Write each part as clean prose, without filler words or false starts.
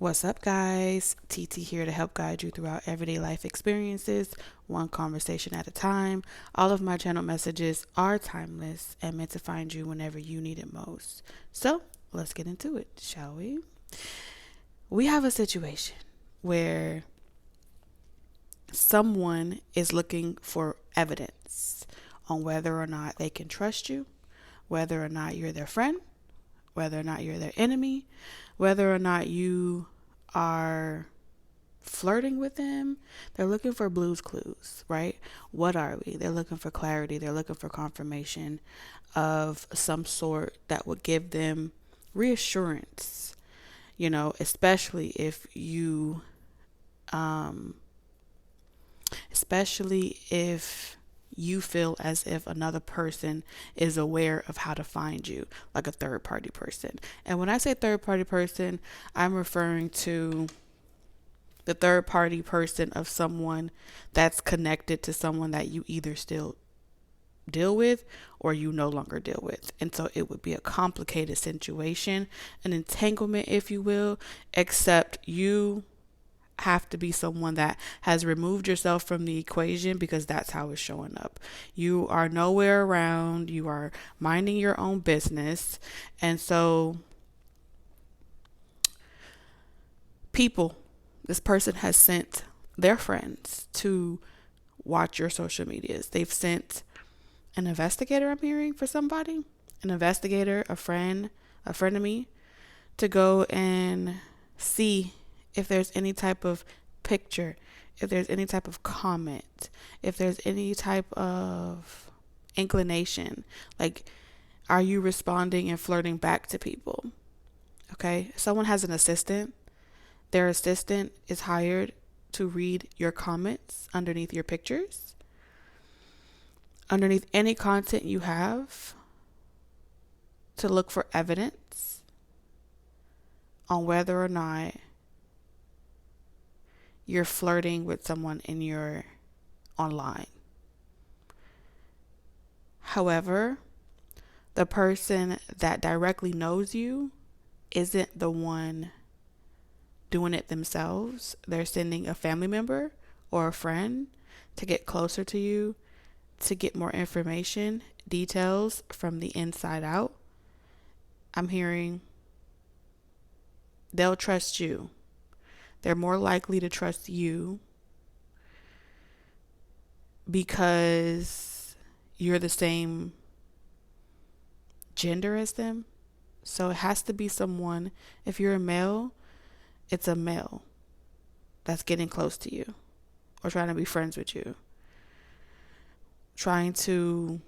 What's up, guys? TT here to help guide you throughout everyday life experiences, one conversation at a time. All of my channel messages are timeless and meant to find you whenever you need it most. So, let's get into it, shall we? We have a situation where someone is looking for evidence on whether or not they can trust you, whether or not you're their friend, whether or not you're their enemy, whether or not you are flirting with them. They're looking for blues clues, right? What are we? They're looking for clarity. They're looking for confirmation of some sort that would give them reassurance, especially um, if you feel as if another person is aware of how to find you, like a third party person. And when I say third party person, I'm referring to the third party person of someone that's connected to someone that you either still deal with or you no longer deal with. And so it would be a complicated situation, an entanglement, if you will, except you have to be someone that has removed yourself from the equation because that's how it's showing up. You are nowhere around, you are minding your own business. And so this person has sent their friends to watch your social medias. They've sent an investigator, I'm hearing, for somebody, an investigator, a friend of me, to go and see if there's any type of picture, if there's any type of comment, if there's any type of inclination. Like, are you responding and flirting back to people? Okay. Someone has an assistant. Their assistant is hired to read your comments underneath your pictures, underneath any content you have, to look for evidence on whether or not you're flirting with someone in your online. However, the person that directly knows you isn't the one doing it themselves. They're sending a family member or a friend to get closer to you, to get more information, details from the inside out. I'm hearing they'll trust you. They're more likely to trust you because you're the same gender as them. So it has to be someone, if you're a male, it's a male that's getting close to you or trying to be friends with you, trying to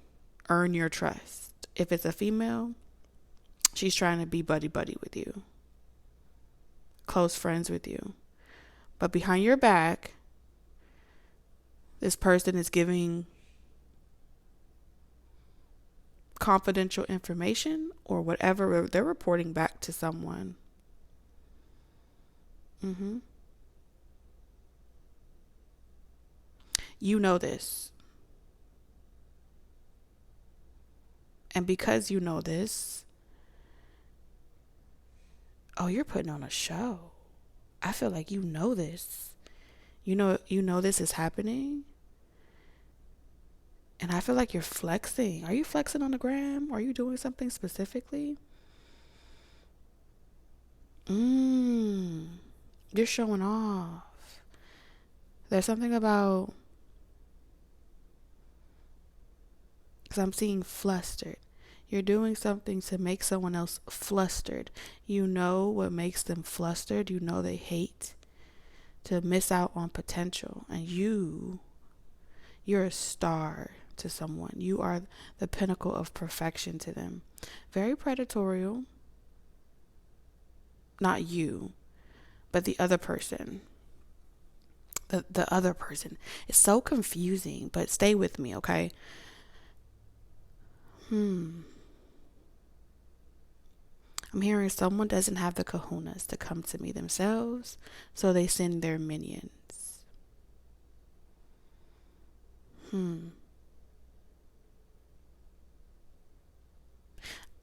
earn your trust. If it's a female, she's trying to be buddy with you, close friends with you. But behind your back, this person is giving confidential information or whatever they're reporting back to someone. You know this. And because you know this, you're putting on a show. I feel like you know this. You know this is happening. And I feel like you're flexing. Are you flexing on the gram? Are you doing something specifically? You're showing off. There's something about, because I'm seeing flustered. You're doing something to make someone else flustered. You know what makes them flustered. You know they hate to miss out on potential. And you're a star to someone. You are the pinnacle of perfection to them. Very predatorial. Not you, but the other person. The other person. It's so confusing, but stay with me, okay? I'm hearing someone doesn't have the kahunas to come to me themselves, so they send their minions.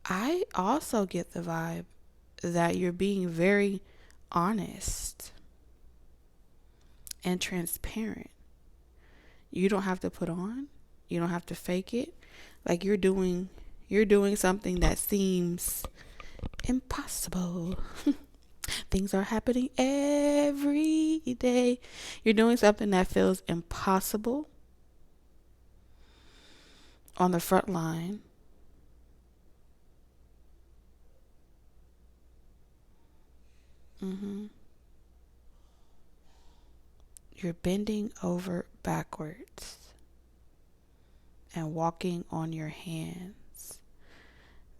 I also get the vibe that you're being very honest and transparent. You don't have to put on, you don't have to fake it. Like you're doing something that seems impossible. Things are happening every day. You're doing something that feels impossible on the front line. You're bending over backwards and walking on your hands.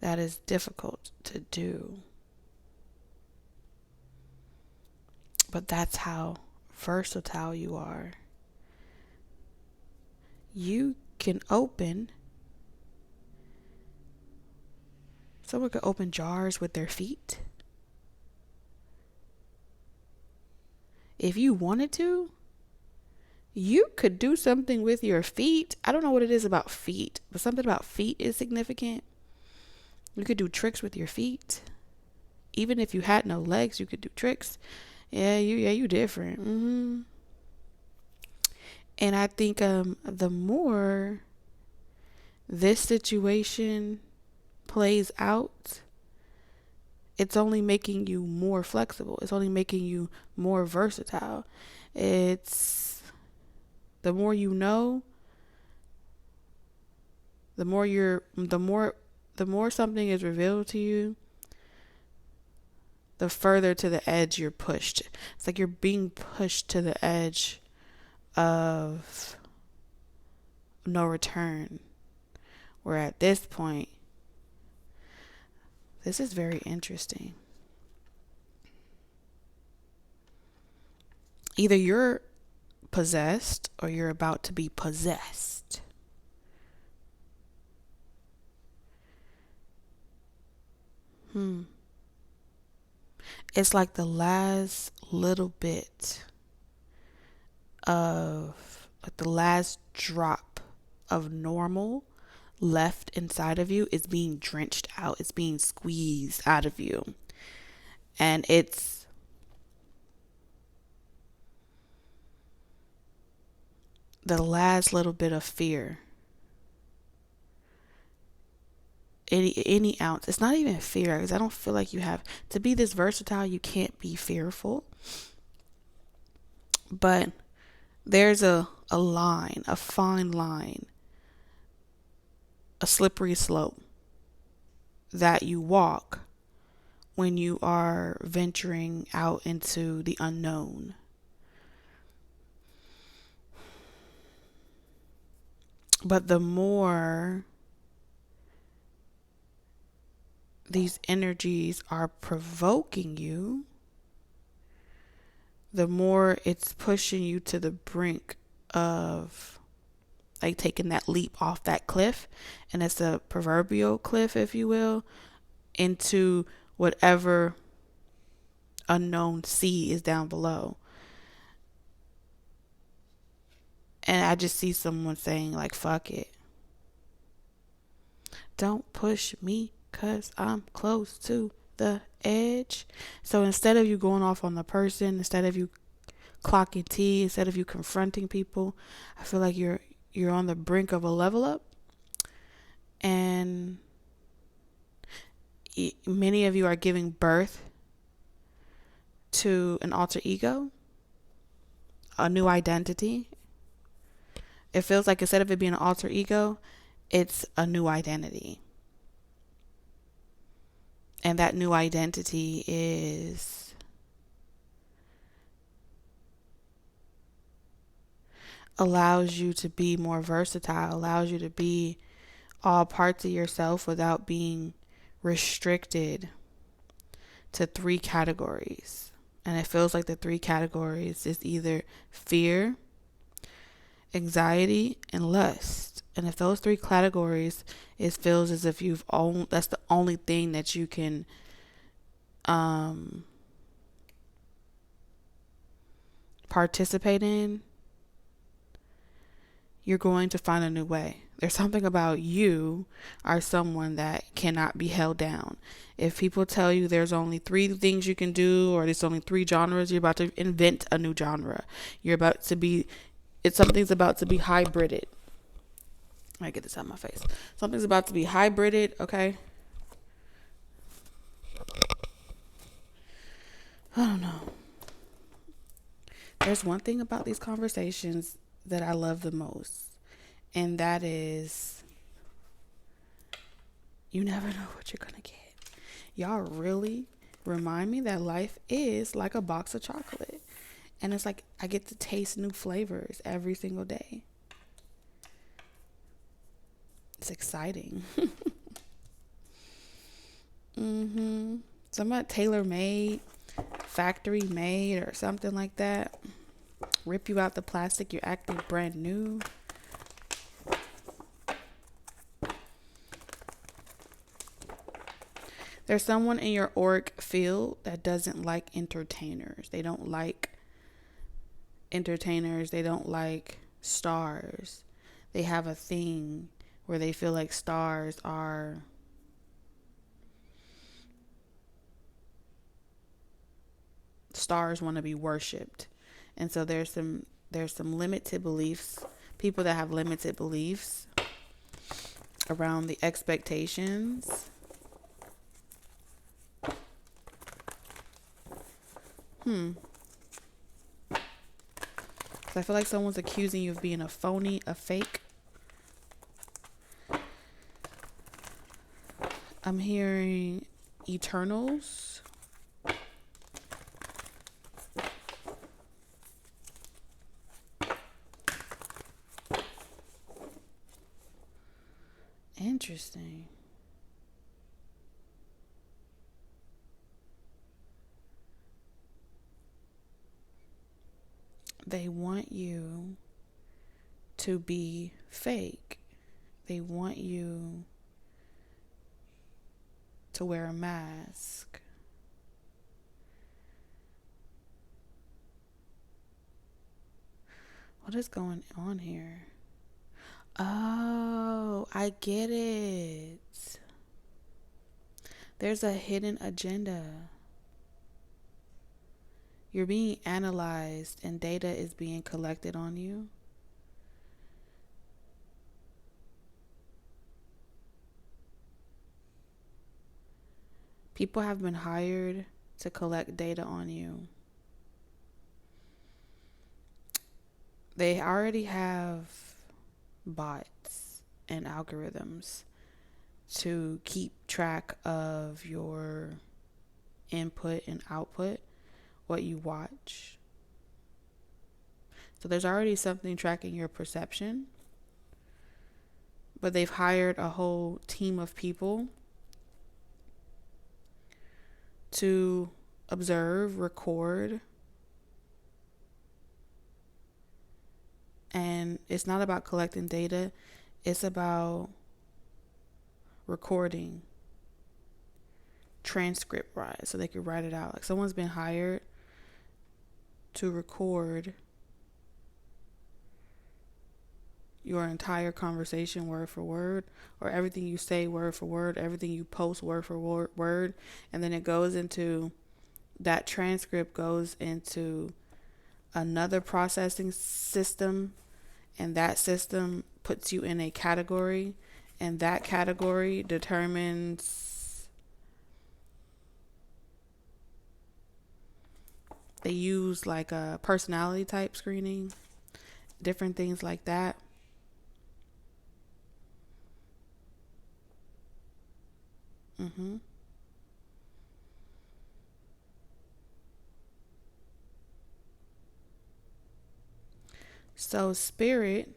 That is difficult to do. But that's how versatile you are. Someone could open jars with their feet. If you wanted to, you could do something with your feet. I don't know what it is about feet, but something about feet is significant. You could do tricks with your feet. Even if you had no legs, you could do tricks. You different. And I think the more this situation plays out, it's only making you more flexible. It's only making you more versatile. It's the more you know, the more something is revealed to you, the further to the edge you're pushed. It's like you're being pushed to the edge of no return. Where at this point, this is very interesting. Either you're possessed or you're about to be possessed. It's like the last little bit like the last drop of normal left inside of you is being drenched out. It's being squeezed out of you. And it's the last little bit of fear. Any ounce. It's not even fear, because I don't feel like you have to be this versatile. You can't be fearful. But there's a line, a fine line, a slippery slope that you walk when you are venturing out into the unknown. But the more these energies are provoking you, the more it's pushing you to the brink of like taking that leap off that cliff. And it's a proverbial cliff, if you will, into whatever unknown sea is down below. And I just see someone saying like, fuck it. Don't push me, 'cause I'm close to the edge. So instead of you going off on the person, instead of you clocking T, instead of you confronting people, I feel like you're on the brink of a level up. And many of you are giving birth to an alter ego, a new identity. It feels like instead of it being an alter ego, it's a new identity. And that new identity allows you to be more versatile, allows you to be all parts of yourself without being restricted to 3 categories. And it feels like the 3 categories is either fear, anxiety, and lust. And if those 3 categories, it feels as if that's the only thing that you can participate in, you're going to find a new way. There's something about you are someone that cannot be held down. If people tell you there's only 3 things you can do, or there's only 3 genres, you're about to invent a new genre. You're about to be, something's about to be hybrided. I get this out of my face. Something's about to be hybrided, okay? I don't know. There's one thing about these conversations that I love the most, and that is you never know what you're gonna get. Y'all really remind me that life is like a box of chocolate, and it's like I get to taste new flavors every single day. It's exciting. Somewhat tailor made, factory made, or something like that. Rip you out the plastic, you're acting brand new. There's someone in your auric field that doesn't like entertainers. They don't like entertainers. They don't like stars. They have a thing where they feel like stars want to be worshipped. And so there's some limited beliefs, people that have limited beliefs around the expectations. I feel like someone's accusing you of being a phony, a fake. I'm hearing Eternals. Interesting. They want you to be fake. They want you to wear a mask. What is going on here? Oh, I get it. There's a hidden agenda. You're being analyzed and data is being collected on you. People have been hired to collect data on you. They already have bots and algorithms to keep track of your input and output, what you watch. So there's already something tracking your perception, but they've hired a whole team of people to observe, record, and it's not about collecting data, it's about recording, transcript wise, so they can write it out. Like someone's been hired to record your entire conversation word for word, or everything you say word for word, everything you post word for word, and then it goes into, that transcript goes into another processing system, and that system puts you in a category, and that category determines, they use like a personality type screening, different things like that. So spirit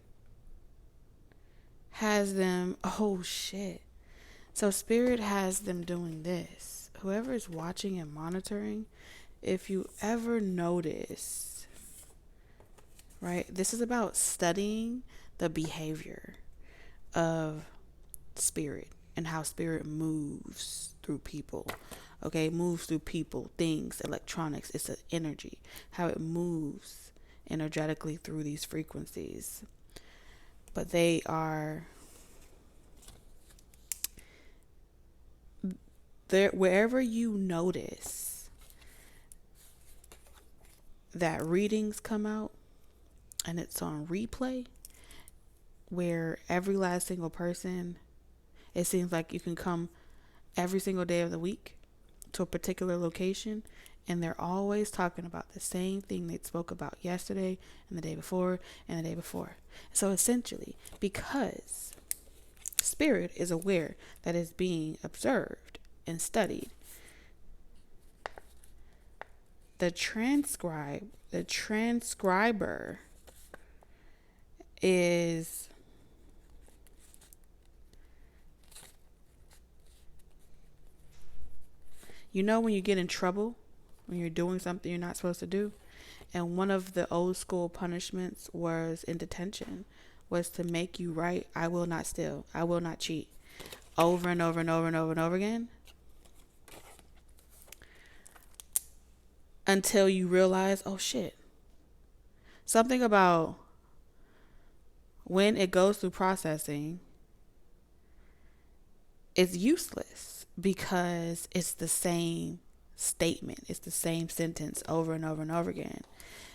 has them, oh shit. So spirit has them doing this. Whoever is watching and monitoring, if you ever notice, right, this is about studying the behavior of spirit and how spirit moves through people. Okay, moves through people, things, electronics. It's an energy, how it moves energetically through these frequencies. but they are there. Wherever you notice that readings come out and it's on replay, where every last single person, it seems like you can come every single day of the week to a particular location, and they're always talking about the same thing they spoke about yesterday and the day before and the day before. So essentially, because spirit is aware that is being observed and studied, the transcriber is when you get in trouble, when you're doing something you're not supposed to do, and one of the old school punishments was in detention, was to make you write, I will not steal, I will not cheat, over and over and over and over and over again, until you realize, oh shit, something about when it goes through processing, it's useless because it's the same statement, it's the same sentence over and over and over again.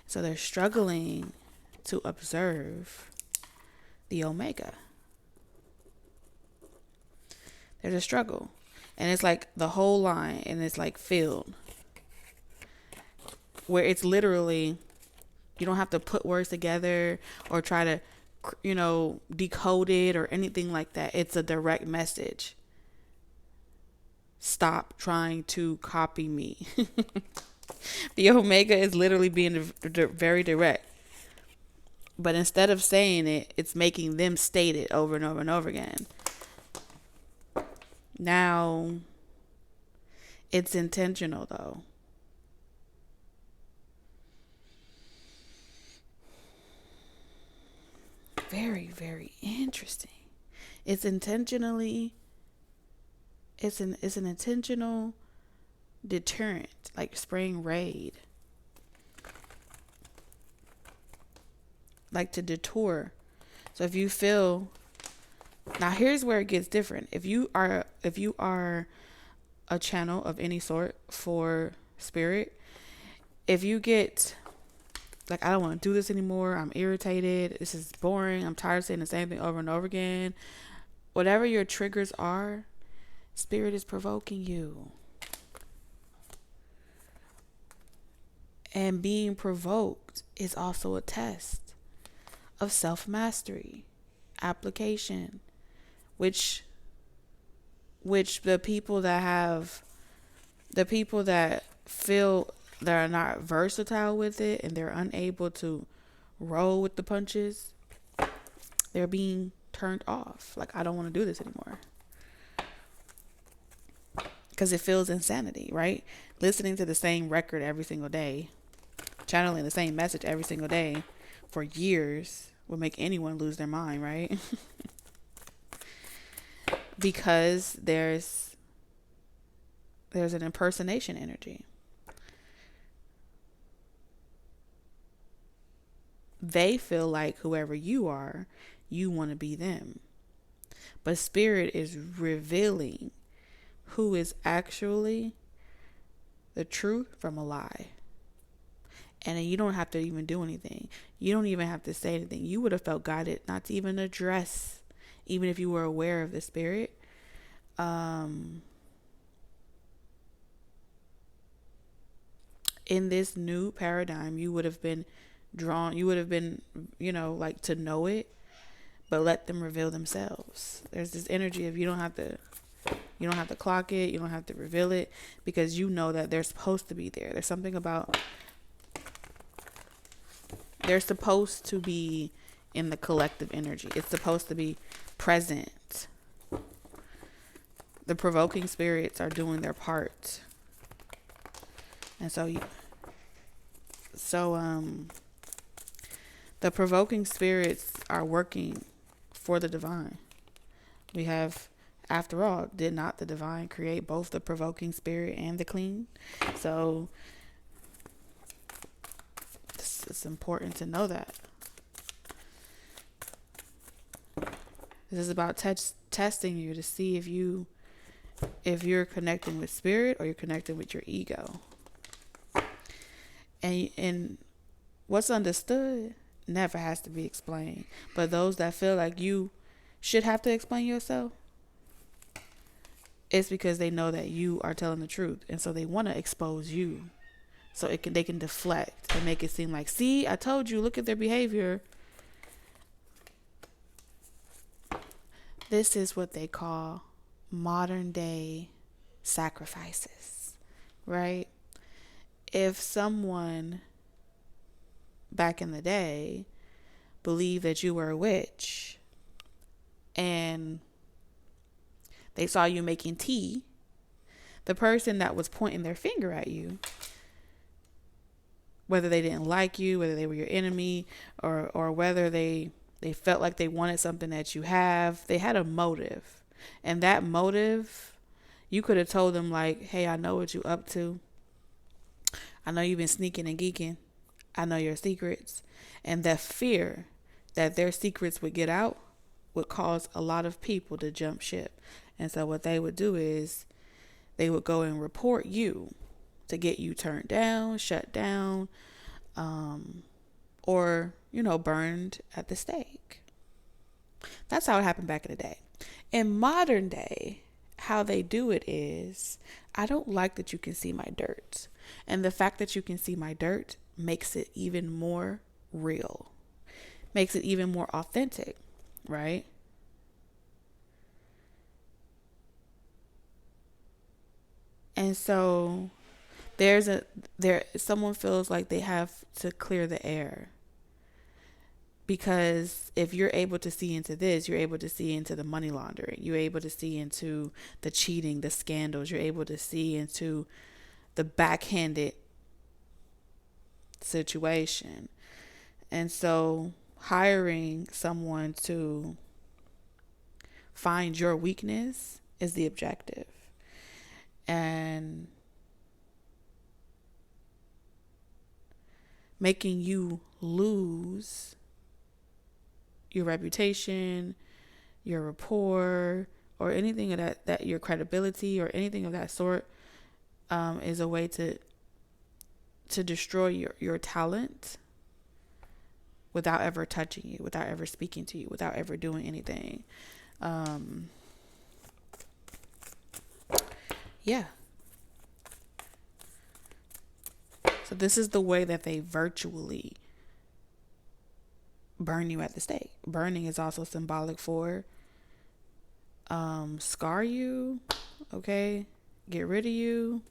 So they're struggling to observe the omega. There's a struggle, and it's like the whole line, and it's like filled, where it's literally, you don't have to put words together or try to decode it or anything like that. It's a direct message. Stop trying to copy me. The omega is literally being very direct, but instead of saying it, it's making them state it over and over and over again. Now, it's intentional though. Very, very interesting. It's intentionally, it's an intentional deterrent, like spraying Raid, like to detour. So if you feel, now here's where it gets different. If you are a channel of any sort for spirit, if you get like, I don't want to do this anymore, I'm irritated, this is boring, I'm tired of saying the same thing over and over again, whatever your triggers are, spirit is provoking you. And being provoked is also a test of self-mastery, application, which the people that feel they're not versatile with it and they're unable to roll with the punches, they're being turned off. Like, I don't want to do this anymore. Because it feels insanity, right? Listening to the same record every single day, channeling the same message every single day for years will make anyone lose their mind, right? Because there's an impersonation energy. They feel like whoever you are, you want to be them. But spirit is revealing who is actually the truth from a lie. And then you don't have to even do anything. You don't even have to say anything. You would have felt guided not to even address, even if you were aware of the spirit. In this new paradigm, you would have been drawn, like to know it, but let them reveal themselves. There's this energy of you don't have to clock it, you don't have to reveal it, because you know that they're supposed to be there. There's something about, they're supposed to be in the collective energy. It's supposed to be present. The provoking spirits are doing their part. And the provoking spirits are working for the divine. We have, after all, did not the divine create both the provoking spirit and the clean? So it's important to know that. This is about testing you to see if you're connecting with spirit or you're connecting with your ego. And what's understood never has to be explained. But those that feel like you should have to explain yourself, it's because they know that you are telling the truth, and so they want to expose you, so they can deflect and make it seem like, see, I told you, look at their behavior. This is what they call modern day sacrifices, right? If someone back in the day believed that you were a witch and they saw you making tea, the person that was pointing their finger at you, whether they didn't like you, whether they were your enemy, or whether they felt like they wanted something that you have, they had a motive. And that motive, you could have told them like, hey, I know what you up to. I know you've been sneaking and geeking. I know your secrets. And that fear that their secrets would get out would cause a lot of people to jump ship. And so what they would do is they would go and report you to get you turned down, shut down, or, burned at the stake. That's how it happened back in the day. In modern day, how they do it is, I don't like that you can see my dirt. And the fact that you can see my dirt makes it even more real, makes it even more authentic, right? And so someone feels like they have to clear the air, because if you're able to see into this, you're able to see into the money laundering, you're able to see into the cheating, the scandals, you're able to see into the backhanded situation. And so hiring someone to find your weakness is the objective. And making you lose your reputation, your rapport, or anything of that your credibility or anything of that sort, is a way to destroy your talent without ever touching you, without ever speaking to you, without ever doing anything. Yeah. So this is the way that they virtually burn you at the stake. Burning is also symbolic for scar you, okay? Get rid of you.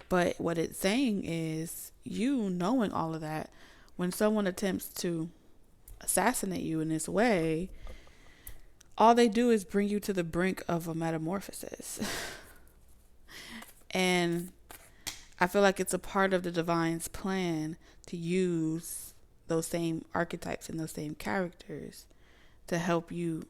But what it's saying is, you knowing all of that, when someone attempts to assassinate you in this way, all they do is bring you to the brink of a metamorphosis. And I feel like it's a part of the divine's plan to use those same archetypes and those same characters to help you,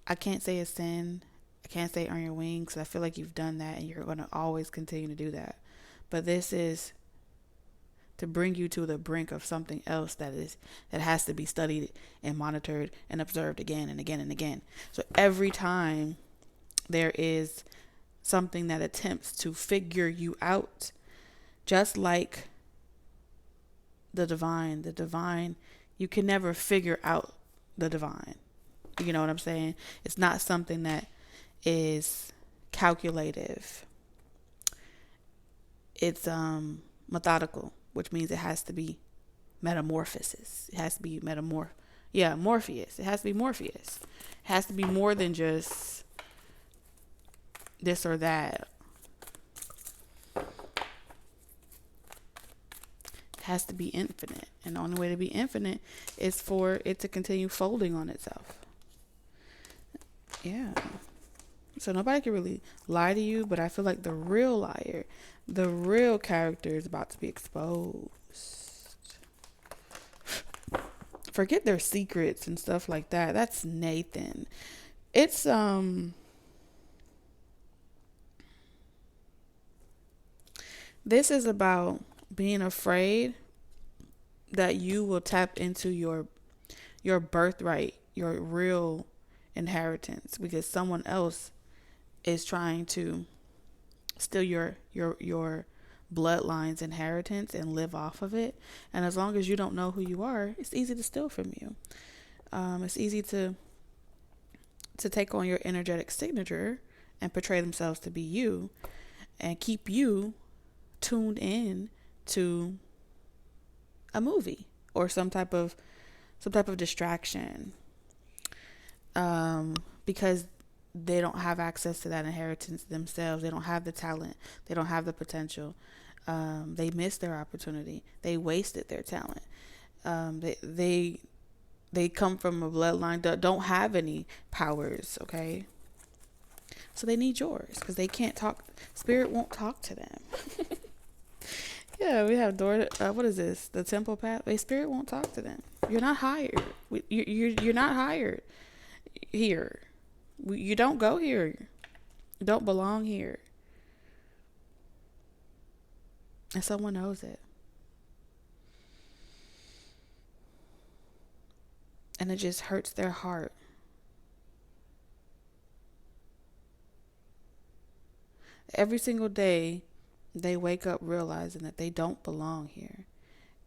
I can't say ascend. I can't say earn your wings. I feel like you've done that and you're going to always continue to do that. But this is to bring you to the brink of something else that has to be studied and monitored and observed again and again and again. So every time there is something that attempts to figure you out, just like the divine, you can never figure out the divine. You know what I'm saying? It's not something that is calculative. It's methodical, which means it has to be metamorphosis. It has to be Morpheus. It has to be Morpheus. It has to be more than just this or that. It has to be infinite. And the only way to be infinite is for it to continue folding on itself. Yeah. So nobody can really lie to you, but I feel like the real liar, the real character is about to be exposed. Forget their secrets and stuff like that. That's Nathan. It's this is about being afraid that you will tap into your birthright, your real inheritance, because someone else is trying to steal your bloodline's inheritance and live off of it. And as long as you don't know who you are, it's easy to steal from you. It's easy to take on your energetic signature and portray themselves to be you and keep you tuned in to a movie or some type of distraction, because they don't have access to that inheritance themselves. They don't have the talent. They don't have the potential. They missed their opportunity. They wasted their talent. They come from a bloodline that don't have any powers. Okay, so they need yours because they can't talk. Spirit won't talk to them. Yeah, we have door. What is this? The temple path. A spirit won't talk to them. You're not hired. You're not hired here. You don't go here. You don't belong here. And someone knows it. And it just hurts their heart. Every single day, they wake up realizing that they don't belong here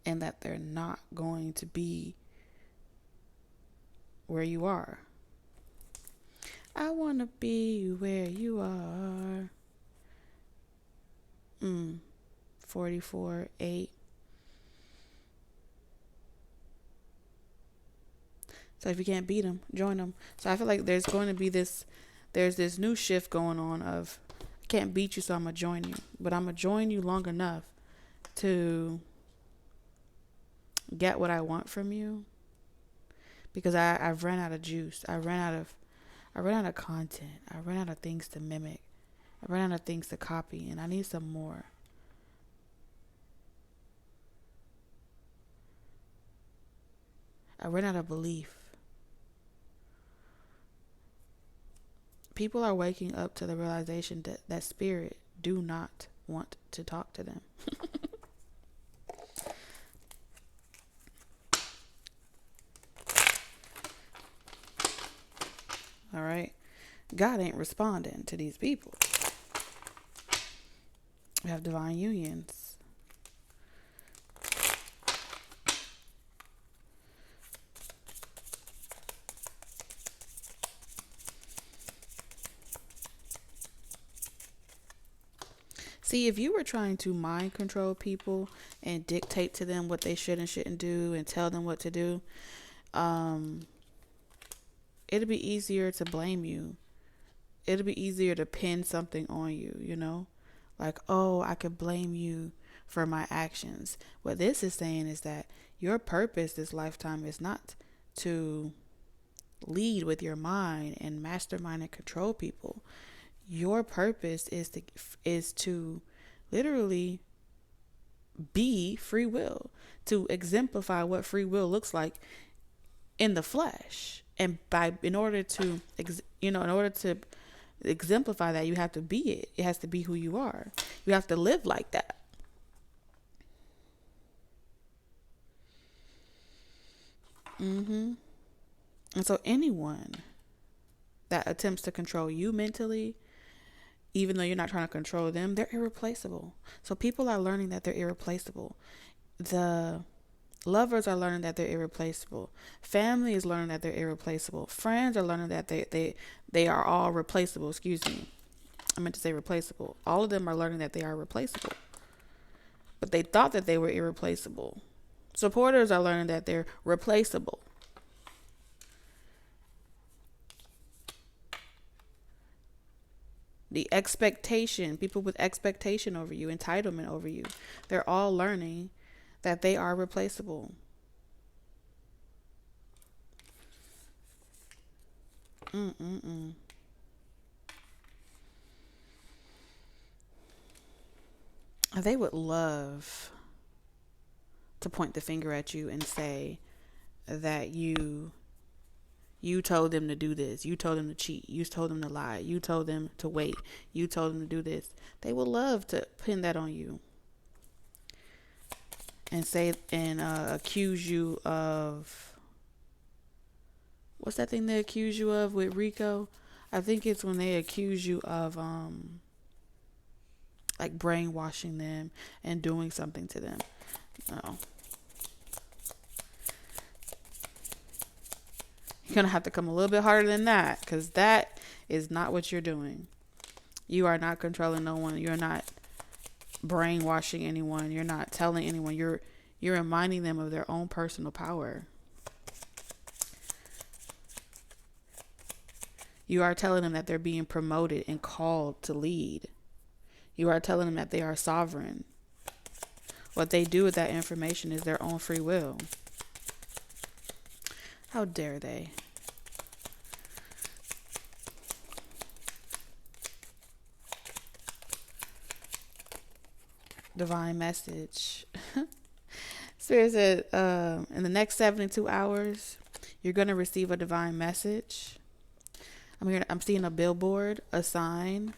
and that they're not going to be where you are. I want to be where you are. 44:8. So if you can't beat them, join them. So I feel like there's this new shift going on of, I can't beat you, so I'm going to join you. But I'm going to join you long enough to get what I want from you. Because I've run out of juice. I ran out of content. I ran out of things to mimic. I ran out of things to copy, and I need some more. I ran out of belief. People are waking up to the realization that spirit do not want to talk to them. All right. God ain't responding to these people. We have divine unions. See, if you were trying to mind control people and dictate to them what they should and shouldn't do and tell them what to do, it'd be easier to blame you. It'll be easier to pin something on you, you know? Like, oh, I could blame you for my actions. What this is saying is that your purpose this lifetime is not to lead with your mind and mastermind and control people. Your purpose is to literally be free will, to exemplify what free will looks like in the flesh. And in order to exemplify that, you have to be it. It has to be who you are. You have to live like that. And so anyone that attempts to control you mentally, even though you're not trying to control them, they're irreplaceable. So people are learning that they're irreplaceable. The lovers are learning that they're irreplaceable. Family is learning that they're irreplaceable. Friends are learning that they are all replaceable. Excuse me. I meant to say replaceable. All of them are learning that they are replaceable. But they thought that they were irreplaceable. Supporters are learning that they're replaceable. The expectation, people with expectation over you, entitlement over you, they're all learning that they are replaceable. They would love to point the finger at you and say that you told them to do this. You told them to cheat. You told them to lie. You told them to wait. You told them to do this. They would love to pin that on you. and accuse you of, what's that thing they accuse you of with Rico? I think it's when they accuse you of like brainwashing them and doing something to them. No. You're going to have to come a little bit harder than that, because that is not what you're doing. You are not controlling no one. You're not brainwashing anyone. You're not telling anyone. You're reminding them of their own personal power. You are telling them that they're being promoted and called to lead. You are telling them that they are sovereign. What they do with that information is their own free will. How dare they? Divine message. Spirit said, in the next 72 hours, you're going to receive a divine message. I'm seeing a billboard, a sign,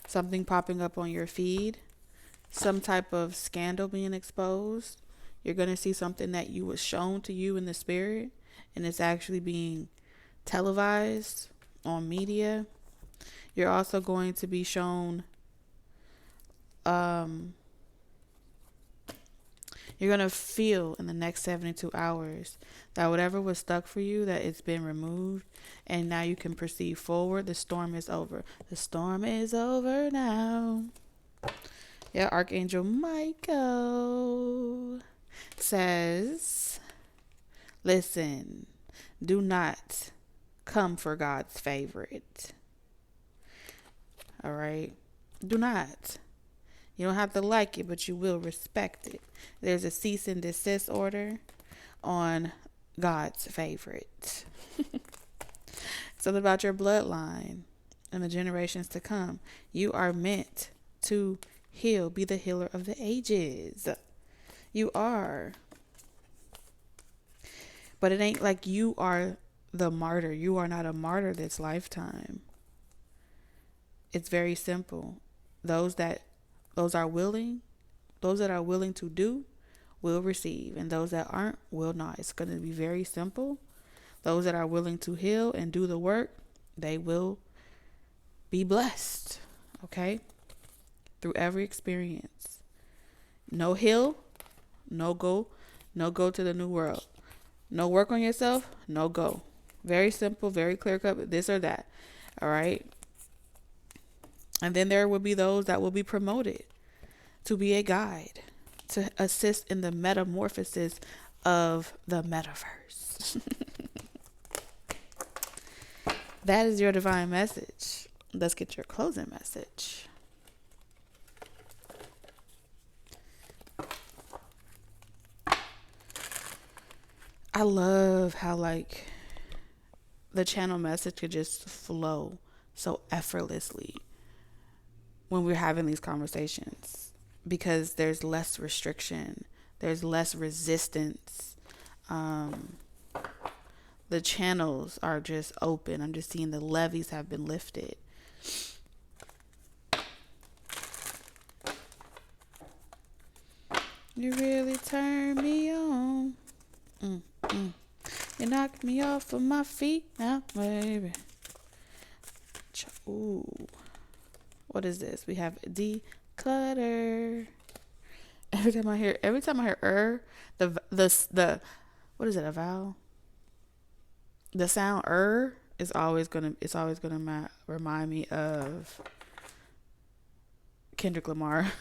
something popping up on your feed, some type of scandal being exposed. You're going to see something that was shown to you in the spirit, and it's actually being televised on media. You're also going to be shown, you're going to feel in the next 72 hours that whatever was stuck for you, that it's been removed, and now you can proceed forward. The storm is over. The storm is over now. Yeah, Archangel Michael says, listen, do not come for God's favorite. All right? Do not. You don't have to like it, but you will respect it. There's a cease and desist order on God's favorite. Something about your bloodline and the generations to come. You are meant to heal, be the healer of the ages. You are. But it ain't like you are the martyr. You are not a martyr this lifetime. It's very simple. Those that are willing to do will receive, and those that aren't will not. It's going to be very simple. Those that are willing to heal and do the work, they will be blessed. Okay? Through every experience. No heal, no go to the new world. No work on yourself, no go. Very simple, very clear cut, this or that. All right? And then there will be those that will be promoted to be a guide, to assist in the metamorphosis of the metaverse. That is your divine message. Let's get your closing message. I love how the channel message could just flow so effortlessly when we're having these conversations, because there's less restriction, there's less resistance. The channels are just open. I'm just seeing the levees have been lifted. You really turn me on. You knocked me off of my feet now, baby. Ooh. What is this? We have declutter. Every time I hear the what is it, a vowel? The sound is always gonna remind me of Kendrick Lamar.